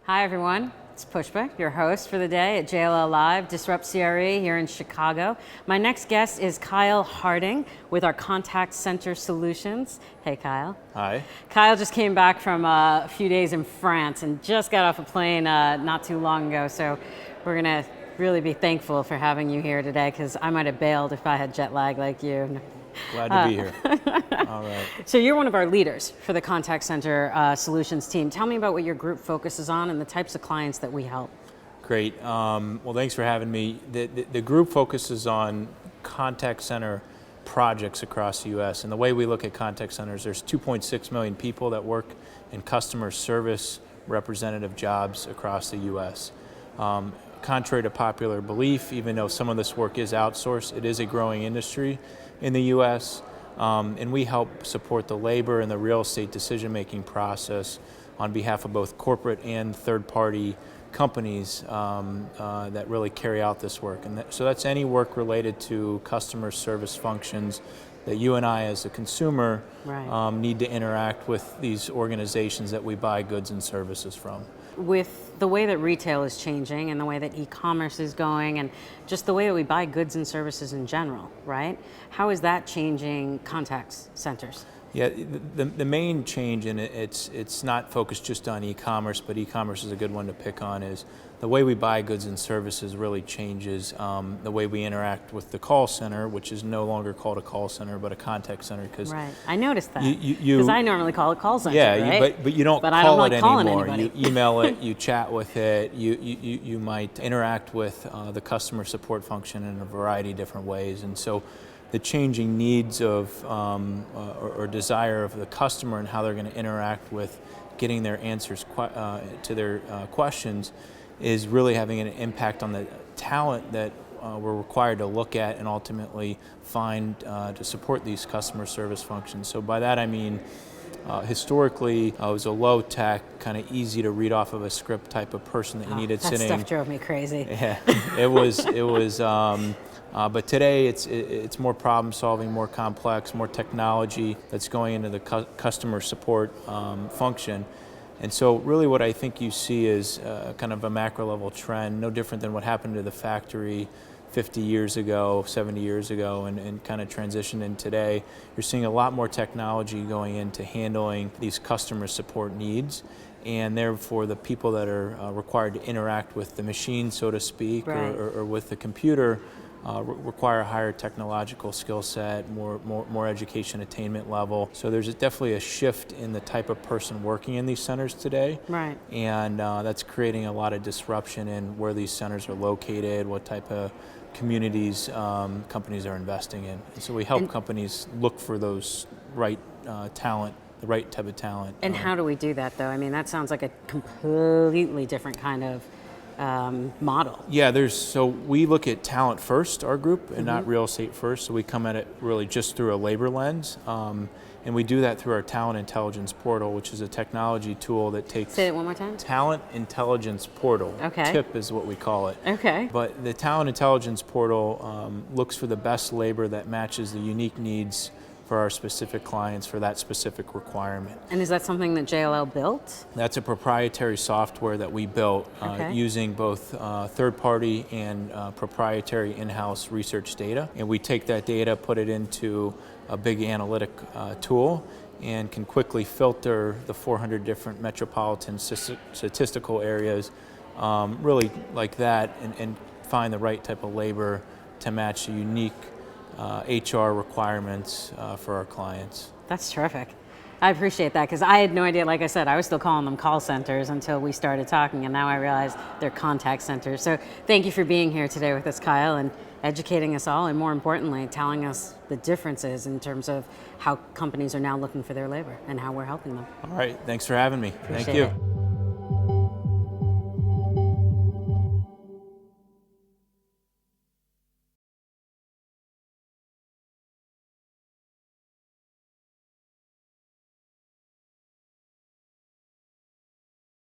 Hi everyone, it's Pushpa, your host for the day at JLL Live, Disrupt CRE here in Chicago. My next guest is Kyle Harding with our Contact Center Solutions. Hey Kyle. Hi. Kyle just came back from a few days in France and just got off a plane not too long ago, so we're gonna really be thankful for having you here today because I might have bailed if I had jet lag like you. Glad to be here. All right. So you're one of our leaders for the Contact Center Solutions team. Tell me about what your group focuses on and the types of clients that we help. Great. Well, thanks for having me. The group focuses on contact center projects across the U.S. And the way we look at contact centers, there's 2.6 million people that work in customer service representative jobs across the U.S. Contrary to popular belief, even though some of this work is outsourced, it is a growing industry in the U.S. And we help support the labor and the real estate decision-making process on behalf of both corporate and third-party companies that really carry out this work. And so that's any work related to customer service functions that you and I as a consumer need to interact with these organizations that we buy goods and services from. With the way that retail is changing and the way that e-commerce is going and just the way that we buy goods and services in general, right? How is that changing contact centers? Yeah, the main change, and it's not focused just on e-commerce, but e-commerce is a good one to pick on, is the way we buy goods and services really changes the way we interact with the call center, which is no longer called a call center, but a contact center. Right, I noticed that, because I normally call it call center, yeah, right? but you don't but call I don't like it calling anymore. Anybody. You email it, you chat with it, you might interact with the customer support function in a variety of different ways. And so the changing needs of or desire of the customer and how they're going to interact with getting their answers to their questions is really having an impact on the talent that we're required to look at and ultimately find to support these customer service functions. So by that I mean historically, I was a low-tech, kind of easy to read off of a script type of person that you needed that sitting. That stuff drove me crazy. Yeah, it was. But today it's more problem solving, more complex, more technology that's going into the customer support function. And so really what I think you see is kind of a macro level trend, no different than what happened to the factory 50 years ago, 70 years ago, and kind of transitioned in today. You're seeing a lot more technology going into handling these customer support needs, and therefore the people that are required to interact with the machine, so to speak, or with the computer, require a higher technological skill set, more education attainment level. So there's definitely a shift in the type of person working in these centers today. Right. And that's creating a lot of disruption in where these centers are located, what type of communities companies are investing in. And so we help companies look for those right talent, the right type of talent. And how do we do that though? I mean, that sounds like a completely different kind of model. Yeah, so we look at talent first, our group, and not real estate first. So we come at it really just through a labor lens. And we do that through our Talent Intelligence Portal, which is a technology tool that takes... Say it one more time. Talent Intelligence Portal. Okay. TIP is what we call it. Okay. But the Talent Intelligence Portal looks for the best labor that matches the unique needs for our specific clients for that specific requirement. And is that something that JLL built? That's a proprietary software that we built using both third-party and proprietary in-house research data. And we take that data, put it into a big analytic tool, and can quickly filter the 400 different metropolitan statistical areas, really like that, and find the right type of labor to match the unique HR requirements for our clients. That's terrific. I appreciate that because I had no idea, like I said, I was still calling them call centers until we started talking, and now I realize they're contact centers. So thank you for being here today with us, Kyle, and educating us all, and more importantly, telling us the differences in terms of how companies are now looking for their labor and how we're helping them. All right, thanks for having me. Appreciate Thank you. it.